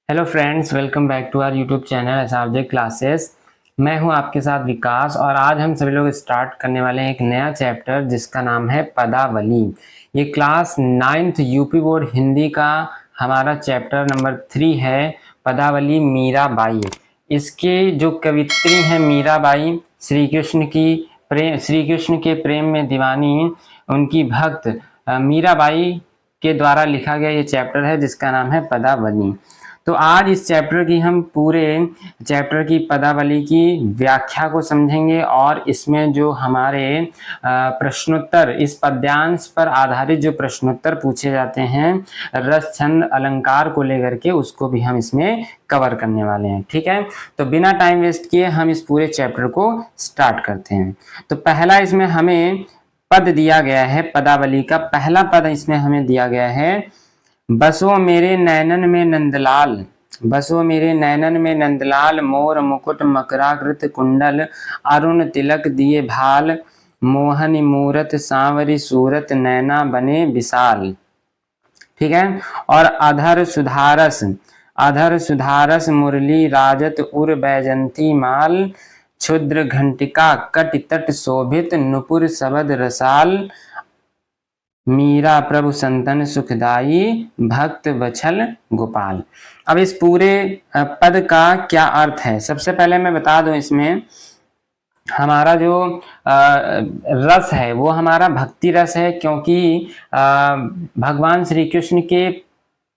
Hello friends, welcome back to our YouTube channel SRJ classes. मैं हूं आपके साथ विकास और आज हम सभी लोग स्टार्ट करने वाले हैं एक नया चैप्टर जिसका नाम है पदावली। ये class 9th UP board Hindi का हमारा चैप्टर नंबर 3 है, पदावली मीराबाई। इसके जो कवित्री हैं मीराबाई, श्री कृष्ण के प्रेम में दीवानी, उनकी भक्त मीराबाई के द्वारा लिखा गया ये चैप्टर है जिसका नाम है पदावली। तो आज इस चैप्टर की हम पूरे चैप्टर की पदावली की व्याख्या को समझेंगे और इसमें जो हमारे प्रश्नोत्तर, इस पद्यांश पर आधारित जो प्रश्नोत्तर पूछे जाते हैं रस छंद अलंकार को लेकर के, उसको भी हम इसमें कवर करने वाले हैं। ठीक है, तो बिना टाइम वेस्ट किए हम इस पूरे चैप्टर को स्टार्ट करते हैं। तो पहला इसमें हमें पद दिया गया है, पदावली का पहला पद इसमें हमें दिया गया है, बसो मेरे नैनन में नंदलाल। बसो मेरे नैनन में नंदलाल, मोर मुकुट मकराकृत कुंडल, अरुण तिलक दिए भाल, मोहन मूरत सांवरी सूरत, नैना बने विशाल। ठीक है, और अधर सुधारस मुरली राजत उर बैजंती माल, क्षुद्र घंटिका कट तट शोभित, नुपुर शबद रसाल, मीरा प्रभु संतन सुखदाई, भक्त वत्सल गोपाल। अब इस पूरे पद का क्या अर्थ है, सबसे पहले मैं बता दूं, इसमें हमारा जो रस है वो हमारा भक्ति रस है, क्योंकि भगवान श्री कृष्ण के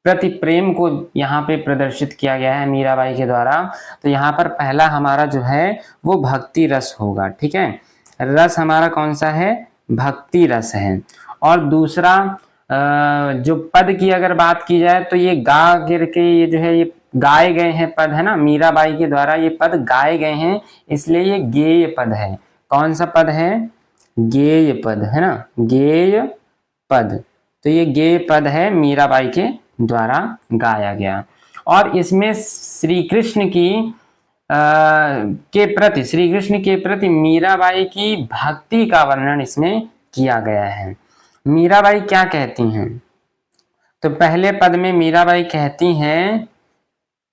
प्रति प्रेम को यहाँ पे प्रदर्शित किया गया है मीराबाई के द्वारा। तो यहाँ पर पहला हमारा जो है वो भक्ति रस होगा। ठीक है, रस हमारा कौन सा है, भक्ति रस है। और दूसरा जो पद की अगर बात की जाए तो ये गा गिर के ये जो है ये गाए गए हैं पद, है ना, मीराबाई के द्वारा ये पद गाए गए हैं, इसलिए ये गेय पद है। कौन सा पद है, गेय पद, है ना, गेय पद। तो ये गेय पद है, मीराबाई के द्वारा गाया गया। और इसमें श्री कृष्ण के प्रति मीराबाई की भक्ति का वर्णन इसमें किया गया है। मीराबाई क्या कहती हैं, तो पहले पद में मीराबाई कहती हैं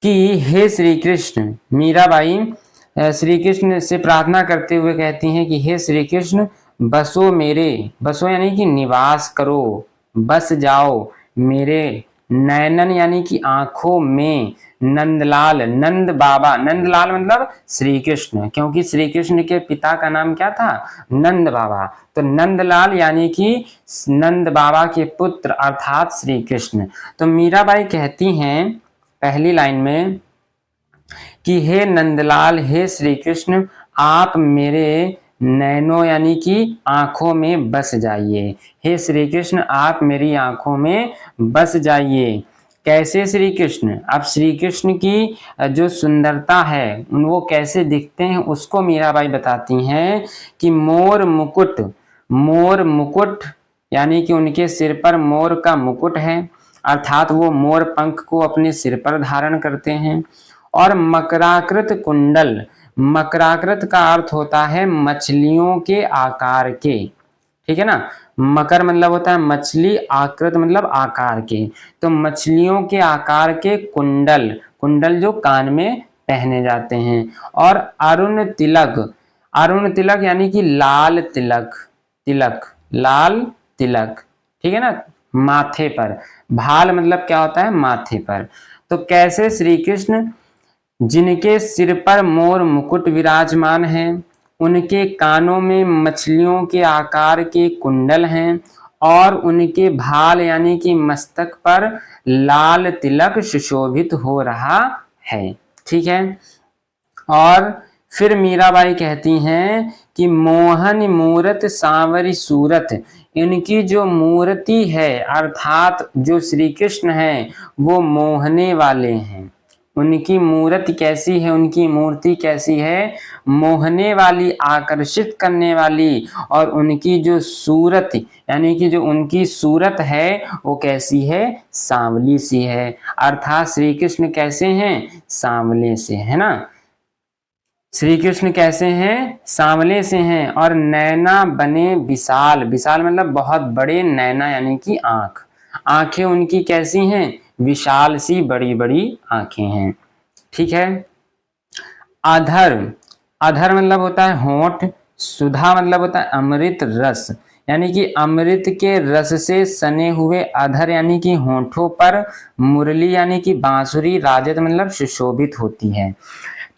कि हे श्री कृष्ण, मीराबाई श्री कृष्ण से प्रार्थना करते हुए कहती हैं कि हे श्री कृष्ण, बसो मेरे, बसो यानी कि निवास करो, बस जाओ मेरे नैनन यानी कि आंखों में, नंदलाल, नंद बाबा, नंदलाल मतलब श्री कृष्ण, क्योंकि श्री कृष्ण के पिता का नाम क्या था, नंद बाबा। तो नंदलाल यानी कि नंद बाबा के पुत्र अर्थात श्री कृष्ण। तो मीराबाई कहती हैं पहली लाइन में कि हे नंदलाल, हे श्री कृष्ण, आप मेरे नैनों यानी कि आंखों में बस जाइए। हे श्री कृष्ण, आप मेरी आंखों में बस जाइए। कैसे श्री कृष्ण, अब श्री कृष्ण की जो सुंदरता है वो कैसे दिखते हैं उसको मीराबाई बताती हैं कि मोर मुकुट यानी कि उनके सिर पर मोर का मुकुट है, अर्थात वो मोर पंख को अपने सिर पर धारण करते हैं। और मकराकृत कुंडल, मकराकृत का अर्थ होता है मछलियों के आकार के। ठीक है ना, मकर मतलब होता है मछली, आकृत मतलब आकार के। तो मछलियों के आकार के कुंडल, कुंडल जो कान में पहने जाते हैं। और अरुण तिलक यानी कि लाल तिलक, लाल तिलक। ठीक है ना, माथे पर, भाल मतलब क्या होता है, माथे पर। तो कैसे श्री कृष्ण, जिनके सिर पर मोर मुकुट विराजमान है, उनके कानों में मछलियों के आकार के कुंडल हैं और उनके भाल यानी कि मस्तक पर लाल तिलक सुशोभित हो रहा है। ठीक है, और फिर मीराबाई कहती हैं कि मोहन मूरत सांवरी सूरत, इनकी जो मूर्ति है अर्थात जो श्री कृष्ण है वो मोहने वाले हैं। उनकी मूर्ति कैसी है, उनकी मूर्ति कैसी है, मोहने वाली, आकर्षित करने वाली। और उनकी जो सूरत यानी कि जो उनकी सूरत है वो कैसी है, सांवली सी है। अर्थात श्री कृष्ण कैसे हैं, सांवले से, है ना, श्री कृष्ण कैसे हैं, सांवले से हैं। और नैना बने विशाल, विशाल मतलब बहुत बड़े, नैना यानी कि आंख, आंखें उनकी कैसी हैं, विशाल सी बड़ी बड़ी आंखें हैं। ठीक है। अधर, अधर मतलब होता है होंठ, सुधा मतलब होता है अमृत रस, यानी कि अमृत के रस से सने हुए अधर यानी कि होंठों पर मुरली यानी कि बांसुरी राजत मतलब सुशोभित होती है।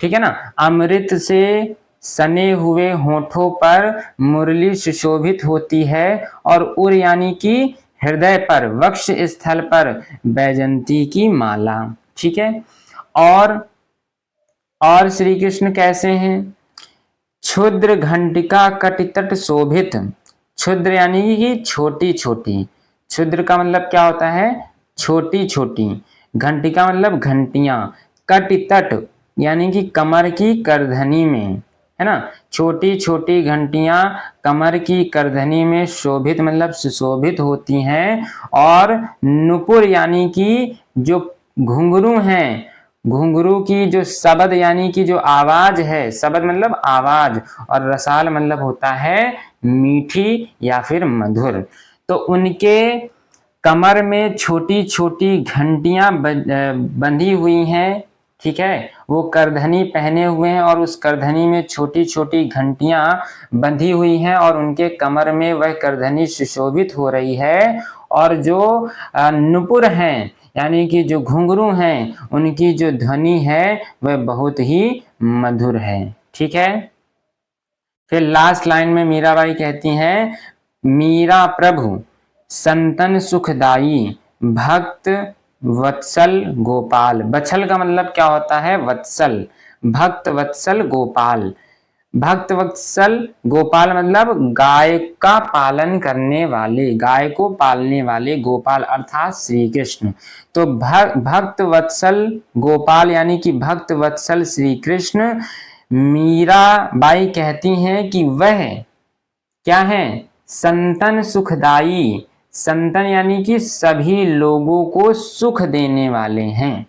ठीक है ना। अमृत से सने हुए होठों पर मुरली सुशोभित होती है और उर यानी कि हृदय पर, वक्ष स्थल पर बैजंती की माला। ठीक है। और श्री कृष्ण कैसे हैं? क्षुद्र घंटिका कटितट शोभित, क्षुद्र यानी कि छोटी छोटी, क्षुद्र का मतलब क्या होता है? छोटी छोटी, घंटिका मतलब घंटियां, कटितट यानी कि कमर की करधनी में, है ना, छोटी छोटी घंटियां कमर की करधनी में शोभित मतलब सुशोभित होती हैं। और नुपुर यानी कि जो घुंघरू हैं, घुंघरू की जो शब्द यानी कि जो आवाज है, शब्द मतलब आवाज, और रसाल मतलब होता है मीठी या फिर मधुर। तो उनके कमर में छोटी छोटी घंटियां बंधी हुई हैं। ठीक है। वो करधनी पहने हुए हैं और उस करधनी में छोटी छोटी घंटियां बंधी हुई हैं और उनके कमर में वह करधनी सुशोभित हो रही है। और जो नुपुर हैं यानी कि जो घुंघरू हैं, उनकी जो ध्वनि है वह बहुत ही मधुर है। ठीक है। फिर लास्ट लाइन में मीराबाई कहती हैं, मीरा प्रभु संतन सुखदाई भक्त वत्सल गोपाल। बत्सल का मतलब क्या होता है? वत्सल, भक्त वत्सल गोपाल। भक्त वत्सल गोपाल मतलब गाय का पालन करने वाले, गाय को पालने वाले गोपाल अर्थात श्री कृष्ण। तो भक्त वत्सल गोपाल यानी कि भक्त वत्सल श्री कृष्ण, मीराबाई कहती हैं कि वह क्या है? संतन सुखदाई, संतन यानी कि सभी लोगों को सुख देने वाले हैं।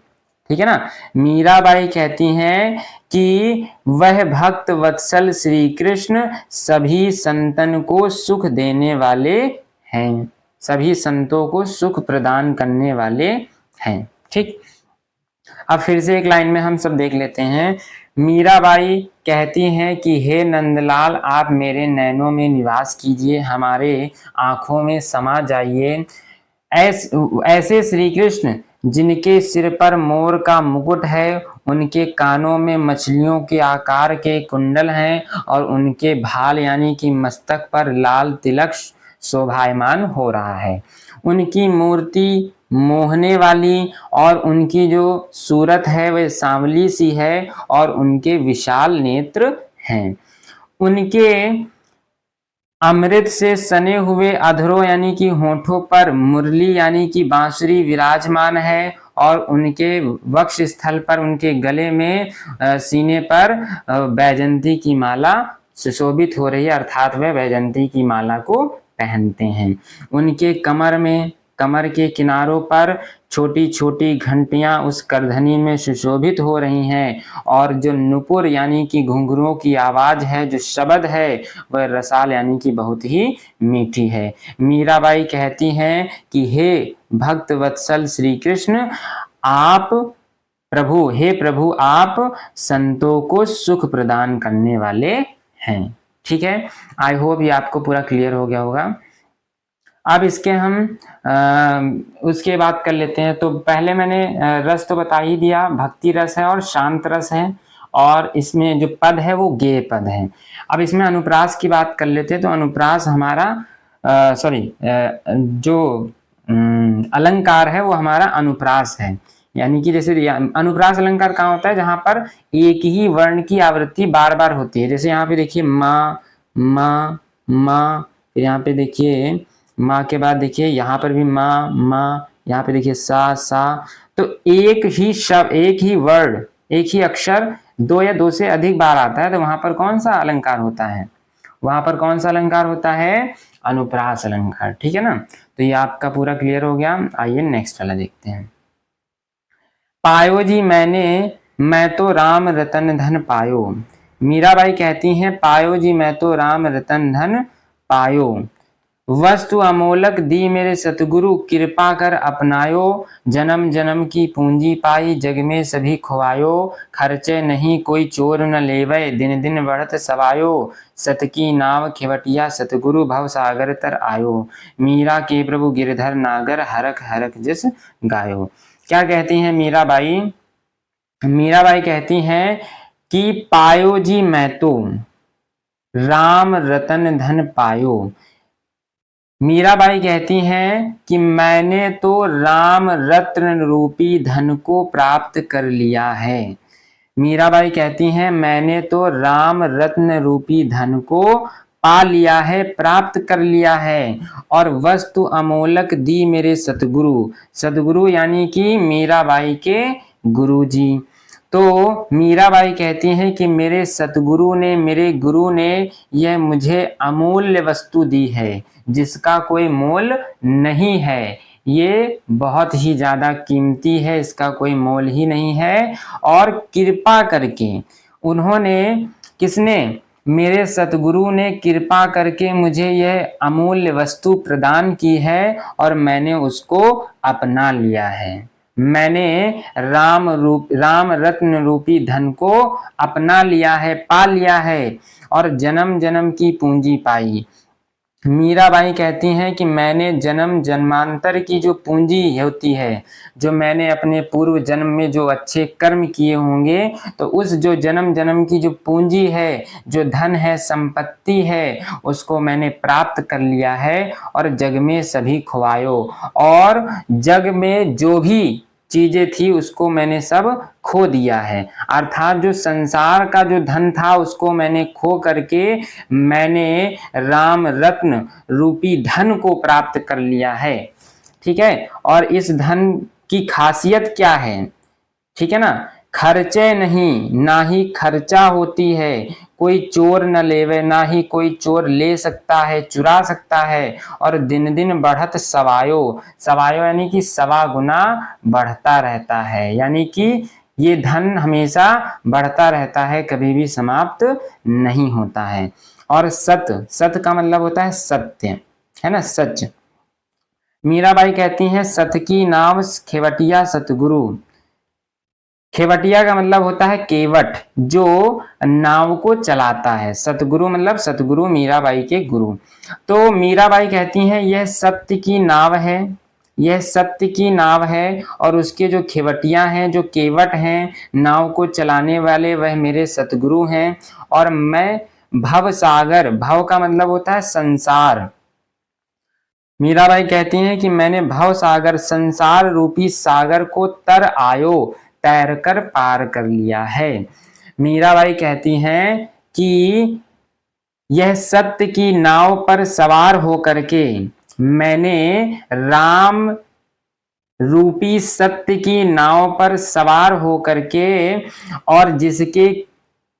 ठीक है ना। मीराबाई कहती हैं कि वह भक्त वत्सल श्री कृष्ण सभी संतन को सुख देने वाले हैं, सभी संतों को सुख प्रदान करने वाले हैं। ठीक। अब फिर से एक लाइन में हम सब देख लेते हैं। मीराबाई कहती हैं कि हे नंदलाल, आप मेरे नैनों में निवास कीजिए, हमारे आंखों में समा जाइए। ऐसे श्री कृष्ण जिनके सिर पर मोर का मुकुट है, उनके कानों में मछलियों के आकार के कुंडल हैं और उनके भाल यानी कि मस्तक पर लाल तिलक शोभायमान हो रहा है। उनकी मूर्ति मोहने वाली और उनकी जो सूरत है वह सांवली सी है और उनके विशाल नेत्र हैं। उनके अमृत से सने हुए अधरों यानी कि होठों पर मुरली यानी कि बांसुरी विराजमान है और उनके वक्ष स्थल पर, उनके गले में, सीने पर बैजंती की माला सुशोभित हो रही है अर्थात वह बैजंती की माला को पहनते हैं। उनके कमर में, कमर के किनारों पर छोटी छोटी घंटियां उस करधनी में सुशोभित हो रही हैं और जो नुपुर यानी कि घुंघरुओं की आवाज है, जो शब्द है, वह रसाल यानी कि बहुत ही मीठी है। मीराबाई कहती हैं कि हे भक्त वत्सल श्री कृष्ण, आप प्रभु, हे प्रभु, आप संतों को सुख प्रदान करने वाले हैं। ठीक है। आई होप ये आपको पूरा क्लियर हो गया होगा। अब इसके हम उसके बात कर लेते हैं। तो पहले मैंने रस तो बता ही दिया, भक्ति रस है और शांत रस है, और इसमें जो पद है वो गेय पद है। अब इसमें अनुप्रास की बात कर लेते हैं। तो अनुप्रास हमारा जो अलंकार है वो हमारा अनुप्रास है। यानी कि जैसे अनुप्रास अलंकार कहाँ होता है? जहां पर एक ही वर्ण की आवृत्ति बार बार होती है। जैसे यहाँ पे देखिए माँ, माँ, माँ, फिर यहाँ पे देखिए माँ के बाद देखिए यहाँ पर भी माँ, माँ, यहाँ पे देखिए सा, सा। तो एक ही शब्द, एक ही वर्ड, एक ही अक्षर दो या दो से अधिक बार आता है, तो वहां पर कौन सा अलंकार होता है? वहां पर कौन सा अलंकार होता है? अनुप्रास अलंकार। ठीक है ना। तो ये आपका पूरा क्लियर हो गया। आइए नेक्स्ट वाला देखते हैं। पायो जी मैंने, मैं तो राम रतन धन पायो। मीराबाई कहती हैं, पायो जी मैं तो राम रतन धन पायो। वस्तु अमोलक दी मेरे सतगुरु, कृपा कर अपनायो, जन्म जन्म की पूंजी पाई, जग में सभी खुआयो, खर्चे नहीं कोई चोर न लेवै, दिन दिन बढ़त सवायो, सत की नाव खिवटिया सतगुरु, भव सागर तर आयो, मीरा के प्रभु गिरधर नागर, हरख हरख जस गायो। क्या कहती हैं मीराबाई? मीराबाई कहती हैं कि पायो जी मैं तो राम रतन धन पायो। मीराबाई कहती हैं कि मैंने तो राम रत्न रूपी धन को प्राप्त कर लिया है। मीराबाई कहती हैं मैंने तो राम रत्न रूपी धन को पा लिया है, प्राप्त कर लिया है, और वस्तु अमोलक दी मेरे सतगुरु। सतगुरु यानी कि मीराबाई के गुरुजी। तो मीराबाई कहती हैं कि मेरे सतगुरु ने, मेरे गुरु ने यह मुझे अमूल्य वस्तु दी है, जिसका कोई मोल नहीं है। ये बहुत ही ज़्यादा कीमती है, इसका कोई मोल ही नहीं है। और कृपा करके उन्होंने, किसने? मेरे सतगुरु ने कृपा करके मुझे यह अमूल्य वस्तु प्रदान की है और मैंने उसको अपना लिया है। मैंने राम रत्न रूपी धन को अपना लिया है, पा लिया है, और जन्म जन्म की पूंजी पाई। मीराबाई कहती हैं कि मैंने जन्म जन्मांतर की जो पूंजी होती है, जो मैंने अपने पूर्व जन्म में जो अच्छे कर्म किए होंगे, तो उस जो जन्म जन्म की जो पूंजी है, जो धन है, संपत्ति है, उसको मैंने प्राप्त कर लिया है और जग में सभी खुआयो। और जग में जो भी चीजें थी उसको मैंने सब खो दिया है। अर्थात जो संसार का जो धन था उसको मैंने खो करके मैंने राम रत्न रूपी धन को प्राप्त कर लिया है। ठीक है, और इस धन की खासियत क्या है? ठीक है ना, खर्चे नहीं, ना ही खर्चा होती है, कोई चोर न लेवे, ना ही कोई चोर ले सकता है, चुरा सकता है, और दिन दिन बढ़त सवायो। सवायो यानी कि सवा गुना बढ़ता रहता है, यानी कि ये धन हमेशा बढ़ता रहता है, कभी भी समाप्त नहीं होता है। और सत, सत का मतलब होता है सत्य, है ना, सच। मीराबाई कहती हैं सत की नाव खेवटिया सतगुरु। खेवटिया का मतलब होता है केवट, जो नाव को चलाता है। सतगुरु मतलब सतगुरु मीराबाई के गुरु। तो मीराबाई कहती हैं यह सत्य की नाव है, यह सत्य की नाव है, और उसके जो खेवटिया हैं, जो केवट हैं, नाव को चलाने वाले, वह मेरे सतगुरु हैं। और मैं भव सागर, भव का मतलब होता है संसार। मीराबाई कहती हैं कि मैंने भव सागर, संसार रूपी सागर को तर आयो, तैर कर पार कर लिया है। मीराबाई कहती हैं कि यह सत्य की नाव पर सवार होकर के मैंने राम रूपी सत्य की नाव पर सवार होकर के, और जिसके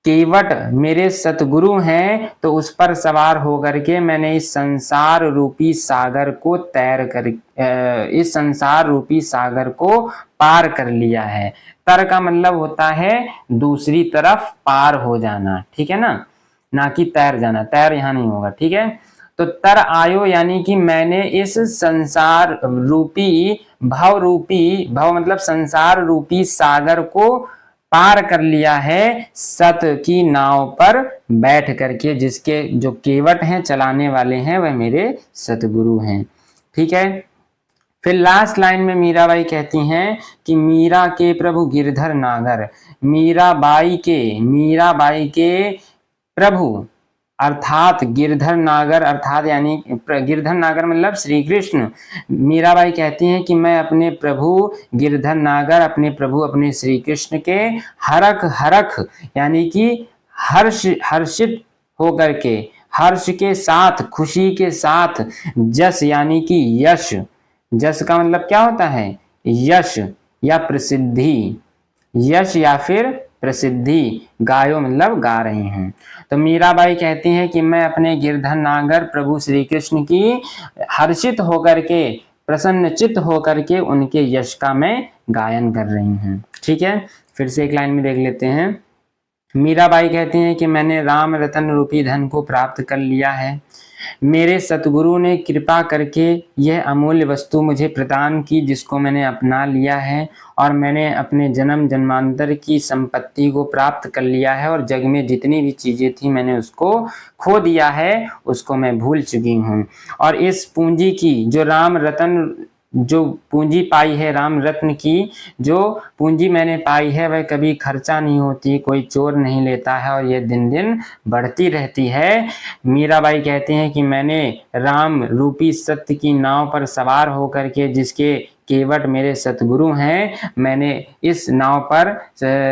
केवट मेरे सतगुरु हैं, तो उस पर सवार होकर के मैंने इस संसार रूपी सागर को तैर कर, इस संसार रूपी सागर को पार कर लिया है। तर का मतलब होता है दूसरी तरफ पार हो जाना, ठीक है ना, ना कि तैर जाना, तैर यहां नहीं होगा, ठीक है। तो तर आयो यानी कि मैंने इस संसार रूपी, भव रूपी, भव मतलब संसार रूपी सागर को पार कर लिया है, सत की नाव पर बैठ करके, जिसके जो केवट हैं, चलाने वाले हैं, वह मेरे सतगुरु हैं। ठीक है, फिर लास्ट लाइन में मीराबाई कहती हैं कि मीरा के प्रभु गिरधर नागर। मीराबाई के प्रभु अर्थात गिरधर नागर, अर्थात यानी गिरधर नागर मतलब श्री कृष्ण। मीराबाई कहती हैं कि मैं अपने प्रभु गिरधर नागर, अपने प्रभु, अपने श्री कृष्ण के हरख हरख यानी कि हर्षित होकर के, हर्ष के साथ, खुशी के साथ, जस यानी कि यश, जस का मतलब क्या होता है? यश या प्रसिद्धि, यश या फिर प्रसिद्धि, गायो मतलब गा रही हैं। तो मीराबाई कहती हैं कि मैं अपने गिरधर नागर प्रभु श्री कृष्ण की हर्षित होकर के, प्रसन्नचित्त होकर के उनके यश का मैं गायन कर रही हूँ। ठीक है, फिर से एक लाइन में देख लेते हैं। मीराबाई कहती हैं कि मैंने राम रतन रूपी धन को प्राप्त कर लिया है। मेरे सतगुरु ने कृपा करके यह अमूल्य वस्तु मुझे प्रदान की, जिसको मैंने अपना लिया है, और मैंने अपने जन्म जन्मांतर की संपत्ति को प्राप्त कर लिया है, और जग में जितनी भी चीजें थी मैंने उसको खो दिया है, उसको मैं भूल चुकी हूँ। और इस पूंजी की जो राम रतन जो पूंजी पाई है, राम रत्न की जो पूंजी मैंने पाई है, वह कभी खर्चा नहीं होती, कोई चोर नहीं लेता है, और यह दिन दिन बढ़ती रहती है। मीराबाई कहती हैं कि मैंने राम रूपी सत्य की नाव पर सवार होकर के, जिसके केवट मेरे सतगुरु हैं, मैंने इस नाव पर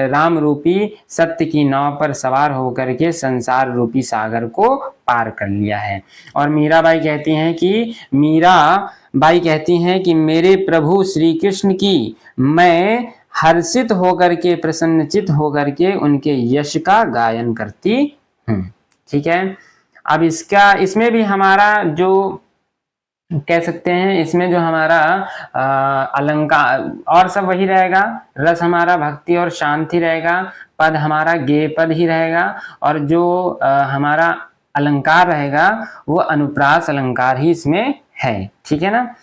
राम रूपी सत्य की नाव पर सवार होकर के संसार रूपी सागर को पार कर लिया है। और मीराबाई कहती हैं कि मेरे प्रभु श्री कृष्ण की मैं हर्षित होकर के, प्रसन्नचित होकर के उनके यश का गायन करती हूँ। ठीक है। अब इसमें भी हमारा जो कह सकते हैं, इसमें जो हमारा अलंकार और सब वही रहेगा, रस हमारा भक्ति और शांति रहेगा, पद हमारा गेय पद ही रहेगा, और जो हमारा अलंकार रहेगा वो अनुप्रास अलंकार ही इसमें है। ठीक है ना।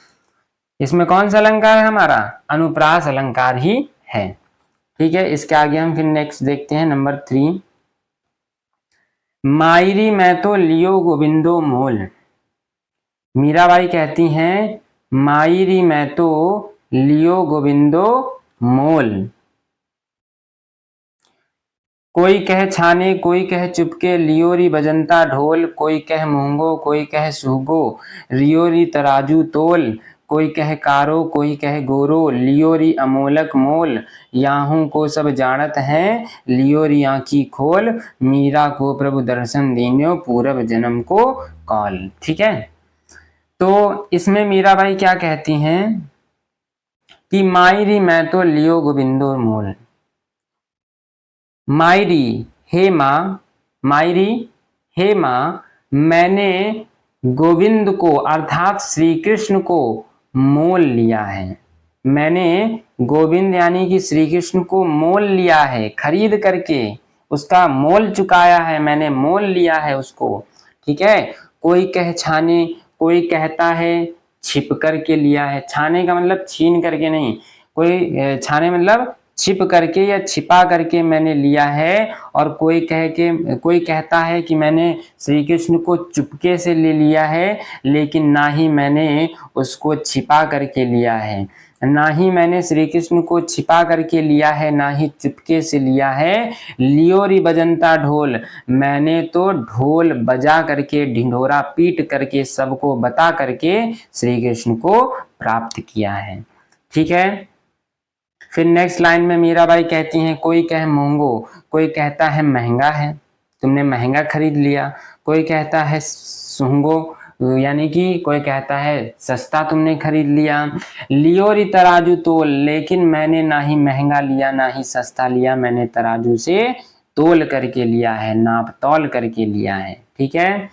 इसमें कौन सा अलंकार है हमारा? अनुप्रास अलंकार ही है। ठीक है। इसके आगे हम फिर नेक्स्ट देखते हैं नंबर 3। मायरी मैं तो लियो गोविंदो मोल। मीराबाई कहती हैं मायरी मैं तो लियो गोविंदो मोल। कोई कह छाने कोई कह चुपके, लियोरी बजंता ढोल, कोई कह मूंगो कोई कह सूगो, रियोरी तराजू तोल, कोई कह कारो कोई कह गोरो, लियोरी अमोलक मोल, याहू को सब जानत हैं, लियोरी आँखी खोल, मीरा को प्रभु दर्शन दीन्यो, पूरब जन्म को कॉल। ठीक है। तो इसमें मीराबाई क्या कहती हैं कि मायरी मैं तो लियो गोविंदो मोल। मायरी हे माँ, मायरी हे माँ, मैंने गोविंद को अर्थात श्री कृष्ण को मोल लिया है। मैंने गोविंद यानी कि श्री कृष्ण को मोल लिया है, खरीद करके उसका मोल चुकाया है, मैंने मोल लिया है उसको। ठीक है। कोई कह छाने, कोई कहता है छिप करके लिया है। छाने का मतलब छीन करके नहीं, कोई छाने मतलब छिप करके या छिपा करके मैंने लिया है, और कोई कहता है कि मैंने श्री कृष्ण को चुपके से ले लिया है, लेकिन ना ही मैंने उसको छिपा करके लिया है, ना ही मैंने श्री कृष्ण को छिपा करके लिया है, ना ही चुपके से लिया है। लियोरी बजंता ढोल, मैंने तो ढोल बजा करके, ढिंढोरा पीट करके, सबको बता करके श्री कृष्ण को प्राप्त किया है। ठीक है। फिर नेक्स्ट लाइन में मीराबाई कहती हैं कोई कह महंगो, कोई कहता है महंगा है, तुमने महंगा खरीद लिया। कोई कहता है सुहंगो, यानी कि कोई कहता है सस्ता तुमने खरीद लिया। लियोरी तराजू तोल, लेकिन मैंने ना ही महंगा लिया ना ही सस्ता लिया, मैंने तराजू से तोल करके लिया है, नाप तौल करके लिया है। ठीक है।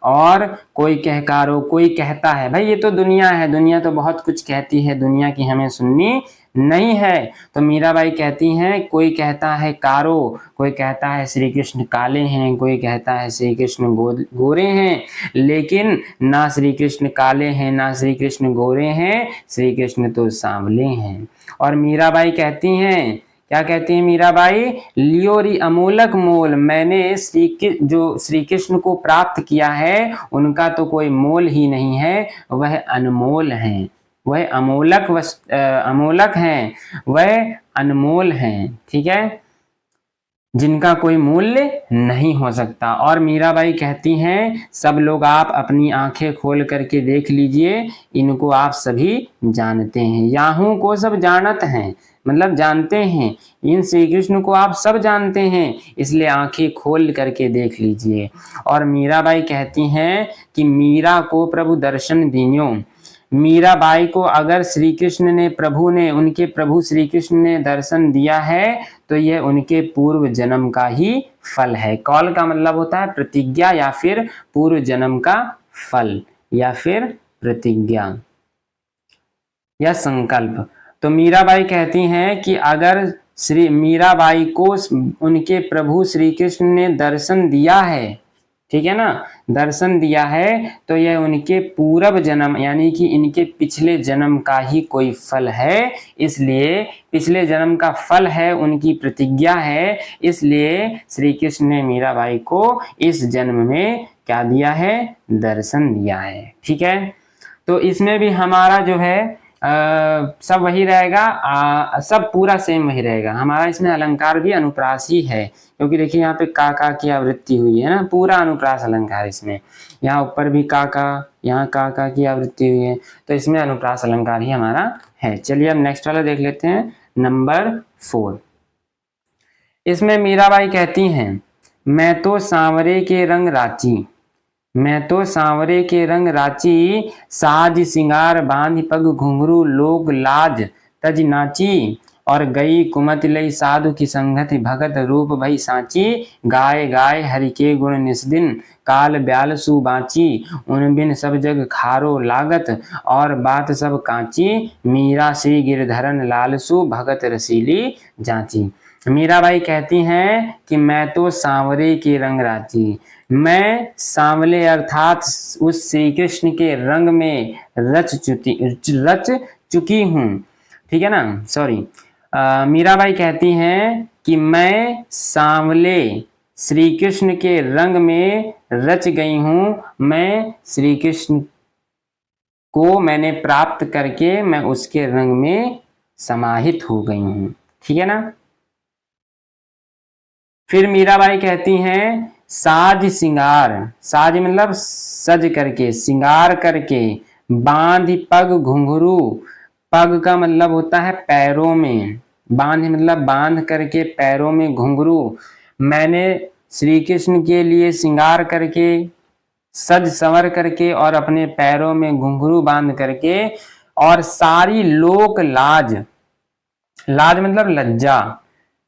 और कोई कहकारो, कोई कहता है, भाई ये तो दुनिया है, दुनिया तो बहुत कुछ कहती है, दुनिया की हमें सुननी नहीं है। तो मीराबाई कहती हैं कोई कहता है कारो, कोई कहता है श्री कृष्ण काले हैं, कोई कहता है श्री कृष्ण गोरे हैं, लेकिन ना श्री कृष्ण काले हैं ना श्री कृष्ण गोरे हैं, श्री कृष्ण तो सांवले हैं। और मीराबाई कहती हैं, क्या कहती है मीराबाई? लियोरी अमोलक मोल, मैंने जो श्री कृष्ण को प्राप्त किया है उनका तो कोई मोल ही नहीं है, वह अनमोल हैं, वह अमोलक हैं, वह अनमोल हैं। ठीक है। जिनका कोई मूल्य नहीं हो सकता। और मीराबाई कहती हैं सब लोग आप अपनी आंखें खोल करके देख लीजिए, इनको आप सभी जानते हैं, याहू को सब जानत हैं, मतलब जानते हैं, इन श्री कृष्ण को आप सब जानते हैं, इसलिए आंखें खोल करके देख लीजिए। और मीराबाई कहती हैं कि मीरा को प्रभु दर्शन दीन्यो, मीराबाई को अगर श्री कृष्ण ने उनके प्रभु श्री कृष्ण ने दर्शन दिया है तो यह उनके पूर्व जन्म का ही फल है। कौल का मतलब होता है प्रतिज्ञा या फिर पूर्व जन्म का फल या फिर प्रतिज्ञा या संकल्प। तो मीराबाई कहती हैं कि अगर श्री मीराबाई को उनके प्रभु श्री कृष्ण ने दर्शन दिया है, ठीक है ना, दर्शन दिया है, तो यह उनके पूर्व जन्म यानी कि इनके पिछले जन्म का ही कोई फल है। इसलिए पिछले जन्म का फल है, उनकी प्रतिज्ञा है, इसलिए श्री कृष्ण ने मीराबाई को इस जन्म में क्या दिया है, दर्शन दिया है। ठीक है, तो इसमें भी हमारा जो है सब वही रहेगा, सब पूरा सेम वही रहेगा। हमारा इसमें अलंकार भी अनुप्रास ही है, क्योंकि देखिए यहाँ पे का की आवृत्ति हुई है ना, पूरा अनुप्रास अलंकार इसमें। यहाँ ऊपर भी का, यहाँ का की आवृत्ति हुई है, तो इसमें अनुप्रास अलंकार ही हमारा है। चलिए अब नेक्स्ट वाला देख लेते हैं, नंबर 4। इसमें मीराबाई कहती हैं, मैं तो सांवरे के रंग राची, मैं तो सांवरे के रंग राची, साज सिंगार बांध पग घुंघरू लोग लाज तज नाची, और गई कुमत लई साधु की संगति भगत रूप भई सांची, गाय गाय हरि के गुण निस्दिन काल ब्याल सु बाची, उन बिन सब जग खारो लागत और बात सब कांची, मीरा श्री गिरधरन लालसु भगत रसीली जाची। मीराबाई कहती हैं कि मैं तो सांवरे के रंग राची, मैं सांवले अर्थात उस श्री कृष्ण के रंग में रच चुकी हूँ। ठीक है ना, सॉरी, मीराबाई कहती हैं कि मैं सांवले श्री कृष्ण के रंग में रच गई हूँ, मैं श्री कृष्ण को मैंने प्राप्त करके मैं उसके रंग में समाहित हो गई हूँ। ठीक है ना। फिर मीराबाई कहती हैं, साज सिंगार, साज मतलब सज करके, सिंगार करके, बांध पग घुंघरू, पग का मतलब होता है पैरों में, बांध मतलब बांध करके पैरों में घुंघरू, मैंने श्री कृष्ण के लिए सिंगार करके, सज संवर करके और अपने पैरों में घुंघरू बांध करके, और सारी लोक लाज, लाज मतलब लज्जा,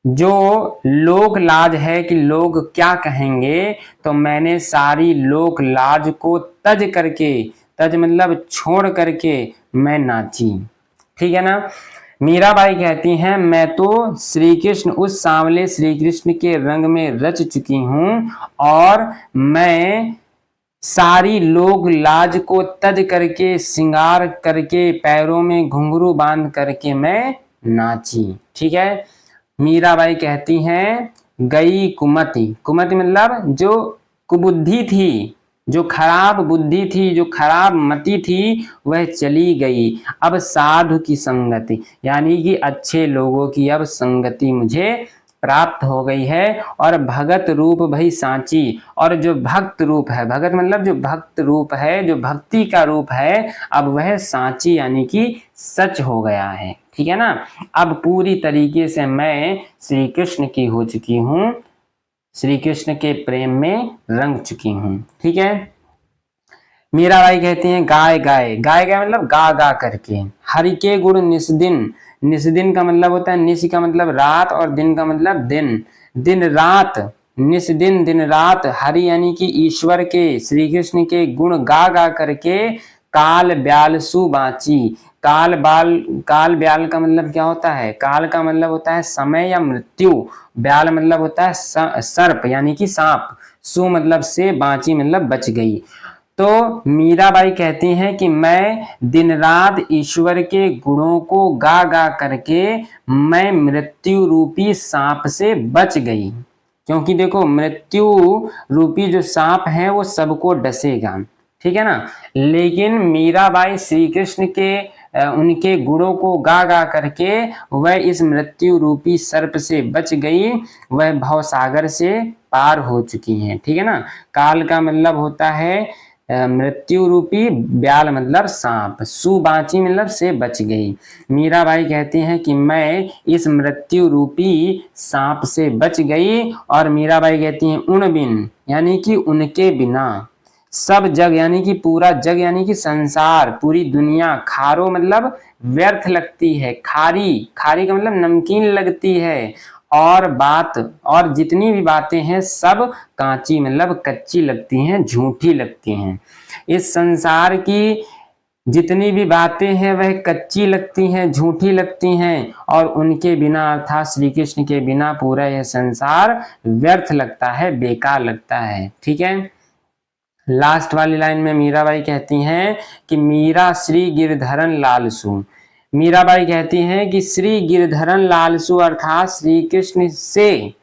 जो लोक लाज है कि लोग क्या कहेंगे, तो मैंने सारी लोक लाज को तज करके, तज मतलब छोड़ करके मैं नाची। ठीक है ना। मीराबाई कहती हैं, मैं तो श्री कृष्ण, उस सांवले श्री कृष्ण के रंग में रच चुकी हूँ, और मैं सारी लोग लाज को तज करके, सिंगार करके, पैरों में घुंघरू बांध करके मैं नाची। ठीक है। मीराबाई कहती हैं, गई कुमति, कुमति मतलब जो कुबुद्धि थी, जो खराब बुद्धि थी, जो खराब मति थी, वह चली गई। अब साधु की संगति यानी कि अच्छे लोगों की अब संगति मुझे प्राप्त हो गई है, और भगत रूप भई सांची, और जो भक्त रूप है, भगत मतलब जो भक्त रूप है, जो भक्ति का रूप है, अब वह सांची यानी कि सच हो गया है। ठीक है ना। अब पूरी तरीके से मैं श्री कृष्ण की हो चुकी हूँ, श्री कृष्ण के प्रेम में रंग चुकी हूँ। ठीक है। मीराबाई कहती हैं, गाय गाय, गाय गाय मतलब गा गा करके, हरि के गुण निस्दिन, निस्दिन का मतलब होता है, निस का मतलब रात और दिन का मतलब दिन, दिन रात, निस्दिन दिन रात, हरि यानी कि ईश्वर के, श्री कृष्ण के गुण गा गा करके, काल ब्याल सु बाची, काल ब्याल का मतलब क्या होता है, काल का मतलब होता है समय या मृत्यु, ब्याल मतलब होता है सर्प यानी कि सांप, सु मतलब से, बाची मतलब बच गई। तो मीराबाई कहती हैं कि मैं दिन रात ईश्वर के गुणों को गा गा करके मैं मृत्यु रूपी सांप से बच गई, क्योंकि देखो मृत्यु रूपी जो सांप है वो सबको डसेगा। ठीक है ना। लेकिन मीराबाई श्री कृष्ण के उनके गुणों को गा गा करके वह इस मृत्यु रूपी सर्प से बच गई, वह भवसागर से पार हो चुकी हैं। ठीक है ना। काल का मतलब होता है मृत्यु रूपी, ब्याल मतलब सांप, सुबाची मतलब से बच गई। मीराबाई कहती हैं कि मैं इस मृत्यु रूपी सांप से बच गई, और मीराबाई कहती हैं, उन बिन यानी कि उनके बिना, सब जग यानी कि पूरा जग यानी कि संसार, पूरी दुनिया, खारो मतलब व्यर्थ लगती है, खारी, खारी का मतलब नमकीन लगती है, और बात, और जितनी भी बातें हैं सब कांची मतलब कच्ची लगती हैं, झूठी लगती हैं। इस संसार की जितनी भी बातें हैं वह कच्ची लगती हैं, झूठी लगती हैं, और उनके बिना अर्थात श्री कृष्ण के बिना पूरा यह संसार व्यर्थ लगता है, बेकार लगता है। ठीक है। लास्ट वाली लाइन में मीराबाई कहती हैं कि मीरा श्री गिरधरन लालसू। मीराबाई कहती हैं कि श्री गिरधरन लालसू अर्थात श्री कृष्ण से,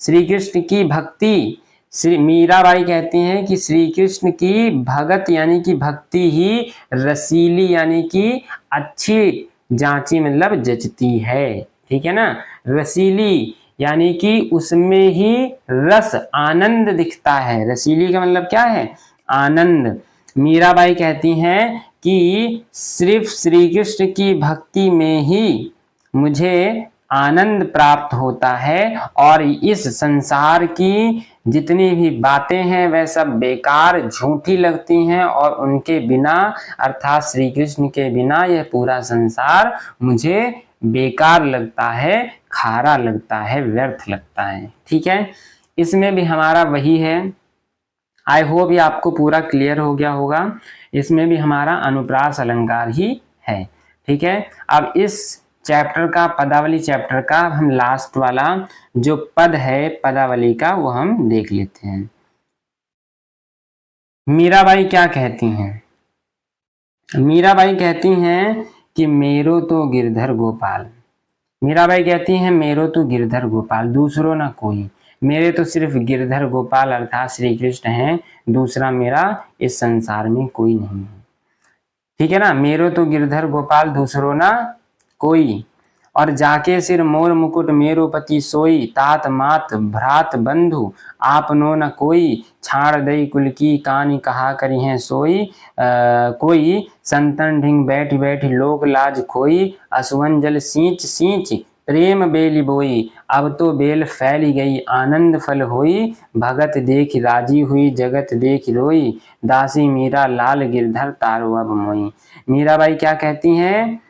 श्री कृष्ण की भक्ति, श्री मीराबाई कहती हैं कि श्री कृष्ण की भगत यानी कि भक्ति ही रसीली यानी कि अच्छी जांची मतलब जचती है। ठीक है ना। रसीली यानी कि उसमें ही रस आनंद दिखता है। रसीली का मतलब क्या है? आनंद। मीराबाई कहती हैं कि सिर्फ श्री कृष्ण की भक्ति में ही मुझे आनंद प्राप्त होता है, और इस संसार की जितनी भी बातें हैं वह सब बेकार झूठी लगती हैं, और उनके बिना अर्थात श्री कृष्ण के बिना यह पूरा संसार मुझे बेकार लगता है, खारा लगता है, व्यर्थ लगता है। ठीक है। इसमें भी हमारा वही है। आई होप ये आपको पूरा क्लियर हो गया होगा। इसमें भी हमारा अनुप्रास अलंकार ही है। ठीक है। अब इस चैप्टर का, पदावली चैप्टर का हम लास्ट वाला जो पद है पदावली का वो हम देख लेते हैं। मीराबाई क्या कहती हैं? मीराबाई कहती हैं कि मेरो तो गिरधर गोपाल। मीराबाई कहती हैं मेरो तो गिरधर गोपाल, दूसरो ना कोई। मेरे तो सिर्फ गिरधर गोपाल अर्थात श्री कृष्ण हैं, दूसरा मेरा इस संसार में कोई नहीं है। ठीक है ना। मेरो तो गिरधर गोपाल दूसरो ना कोई, और जाके सिर मोर मुकुट मेरो पति सोई, तात मात भ्रात बंधु आपनो न कोई, छाड़ दई कुल की कानी कहा करी है सोई, कोई संतन ढिंग बैठ बैठ लोक लाज खोई, असुवन जल सींच सींच प्रेम बेली बोई, अब तो बेल फैली गई आनंद फल होई, भगत देख राजी हुई जगत देख रोई, दासी मीरा लाल गिरधर तारो अब मोई। मीराबाई क्या कहती हैं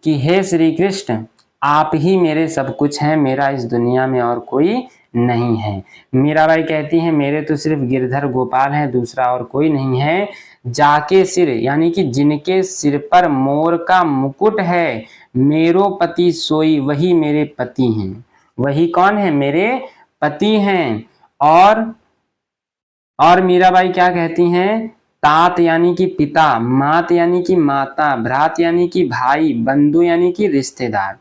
कि हे श्री कृष्ण, आप ही मेरे सब कुछ हैं, मेरा इस दुनिया में और कोई नहीं है। मीराबाई कहती हैं मेरे तो सिर्फ गिरधर गोपाल हैं, दूसरा और कोई नहीं है। जाके सिर यानी कि जिनके सिर पर मोर का मुकुट है, मेरो पति सोई, वही मेरे पति हैं। वही कौन है? मेरे पति हैं। और मीराबाई क्या कहती हैं? तात यानी कि पिता, मात यानी कि माता, भ्रात यानी कि भाई, बंधु यानी कि रिश्तेदार।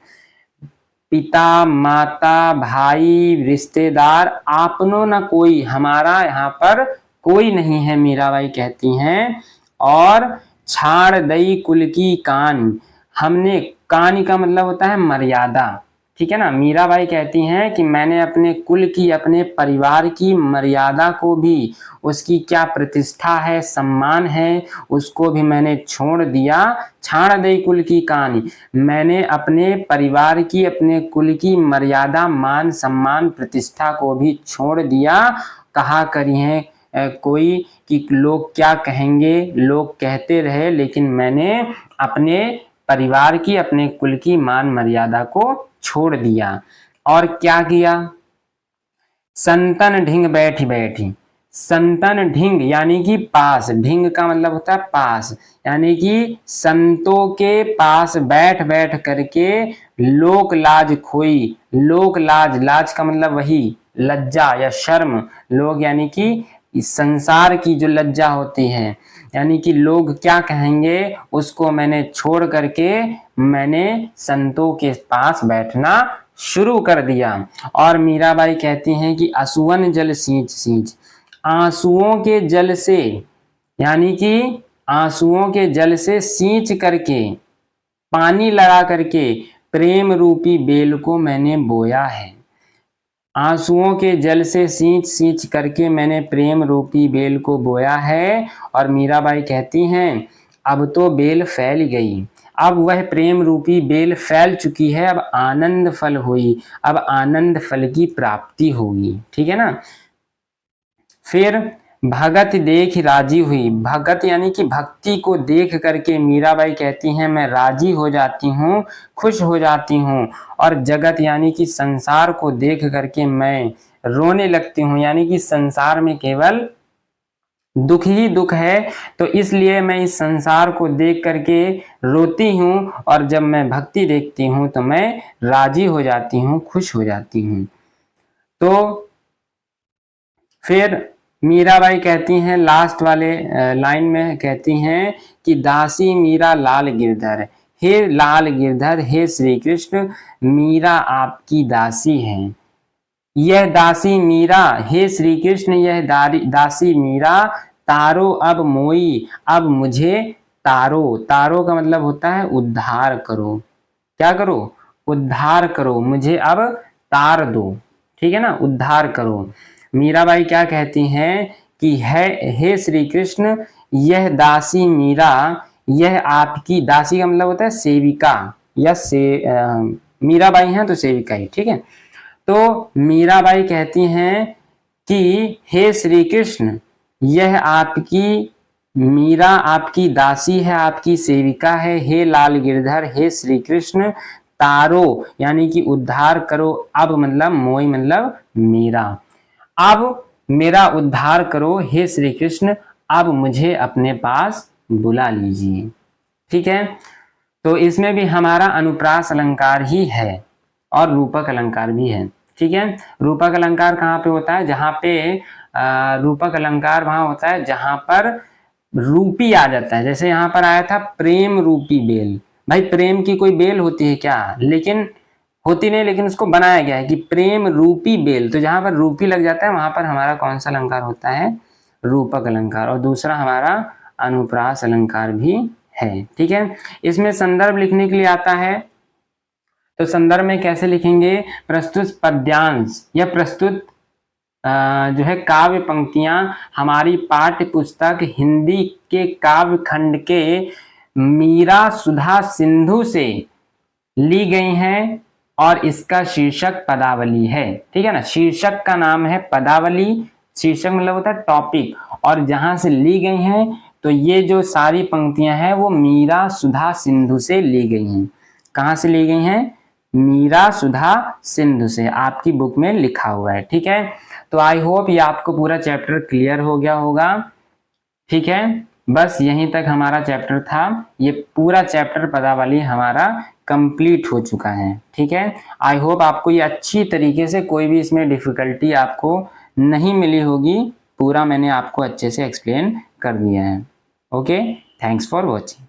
पिता, माता, भाई, रिश्तेदार, आपनो ना कोई, हमारा यहाँ पर कोई नहीं है, मीराबाई कहती हैं। और छाड़ दई कुल की कान, हमने, कान का मतलब होता है मर्यादा। ठीक है ना। मीराबाई कहती हैं कि मैंने अपने कुल की, अपने परिवार की मर्यादा को भी, उसकी क्या प्रतिष्ठा है, सम्मान है, उसको भी मैंने छोड़ दिया। छाड़ दई कुल की कान, मैंने अपने परिवार की, अपने कुल की मर्यादा, मान सम्मान, प्रतिष्ठा को भी छोड़ दिया। कहा करी है कोई कि लोग क्या कहेंगे, लोग कहते रहे, लेकिन मैंने अपने परिवार की, अपने कुल की मान मर्यादा को छोड़ दिया। और क्या किया? संतन ढिंग बैठी बैठी, संतन ढिंग यानी कि पास, ढिंग का मतलब होता है पास, यानी कि संतों के पास बैठ बैठ करके लोक लाज खोई। लोक लाज, लाज का मतलब वही लज्जा या शर्म, लोग यानी कि इस संसार की जो लज्जा होती है, यानी कि लोग क्या कहेंगे, उसको मैंने छोड़ करके मैंने संतों के पास बैठना शुरू कर दिया। और मीराबाई कहती हैं कि असुवन जल सींच सींच, आंसुओं के जल से, यानी कि आंसुओं के जल से सींच करके, पानी लगा करके प्रेम रूपी बेल को मैंने बोया है। आंसुओं के जल से सींच सींच करके मैंने प्रेम रूपी बेल को बोया है। और मीराबाई कहती हैं अब तो बेल फैल गई, अब वह प्रेम रूपी बेल फैल चुकी है, अब आनंद फल हुई, अब आनंद फल की प्राप्ति होगी। ठीक है ना। फिर भगत देख राजी हुई, भगत यानी कि भक्ति को देख करके मीराबाई कहती हैं मैं राजी हो जाती हूँ, खुश हो जाती हूँ। और जगत यानी कि संसार को देख करके मैं रोने लगती हूँ, यानी कि संसार में केवल दुख ही दुख है, तो इसलिए मैं इस संसार को देख करके रोती हूँ, और जब मैं भक्ति देखती हूँ तो मैं राजी हो जाती हूँ, खुश हो जाती हूँ। तो फिर मीराबाई कहती हैं लास्ट वाले लाइन में, कहती हैं कि दासी मीरा लाल गिरधर, हे लाल गिरधर, हे श्री कृष्ण, मीरा आपकी दासी है। यह दासी मीरा, हे श्री कृष्ण, यह दासी मीरा, तारो अब मोई, अब मुझे तारो। तारो का मतलब होता है उद्धार करो। क्या करो? उद्धार करो, मुझे अब तार दो। ठीक है ना, उद्धार करो। मीराबाई क्या कहती हैं कि हे श्री कृष्ण, यह दासी मीरा, यह आपकी, दासी का मतलब होता है सेविका, या मीराबाई हैं तो सेविका ही, ठीक है। तो मीराबाई कहती हैं कि हे श्री कृष्ण, यह आपकी मीरा आपकी दासी है, आपकी सेविका है। हे लाल गिरधर, हे श्री कृष्ण, तारो यानी कि उद्धार करो, अब मतलब मोई मतलब मीरा, अब मेरा उद्धार करो हे श्री कृष्ण, अब मुझे अपने पास बुला लीजिए। ठीक है, तो इसमें भी हमारा अनुप्रास अलंकार ही है और रूपक अलंकार भी है। ठीक है, रूपक अलंकार कहाँ पे होता है? जहाँ पे रूपक अलंकार वहां होता है जहां पर रूपी आ जाता है। जैसे यहाँ पर आया था प्रेम रूपी बेल। भाई प्रेम की कोई बेल होती है क्या? लेकिन होती नहीं, लेकिन उसको बनाया गया है कि प्रेम रूपी बेल। तो जहां पर रूपी लग जाता है वहां पर हमारा कौन सा अलंकार होता है? रूपक अलंकार। और दूसरा हमारा अनुप्रास अलंकार भी है। ठीक है, इसमें संदर्भ लिखने के लिए आता है, तो संदर्भ में कैसे लिखेंगे? प्रस्तुत पद्यांश या प्रस्तुत जो है काव्य पंक्तियां हमारी पाठ्य पुस्तक हिंदी के काव्य खंड के मीरा सुधा सिंधु से ली गई हैं, और इसका शीर्षक पदावली है। ठीक है ना, शीर्षक का नाम है पदावली। शीर्षक मतलब होता है टॉपिक, और जहां से ली गई हैं तो ये जो सारी पंक्तियां हैं वो मीरा सुधा सिंधु से ली गई हैं। कहाँ से ली गई हैं? मीरा सुधा सिंधु से, आपकी बुक में लिखा हुआ है। ठीक है, तो आई होप ये आपको पूरा चैप्टर क्लियर हो गया होगा। ठीक है, बस यहीं तक हमारा चैप्टर था। ये पूरा चैप्टर पदावली हमारा कंप्लीट हो चुका है। ठीक है, आई होप आपको ये अच्छी तरीके से, कोई भी इसमें डिफिकल्टी आपको नहीं मिली होगी। पूरा मैंने आपको अच्छे से एक्सप्लेन कर दिया है। Okay, thanks for watching.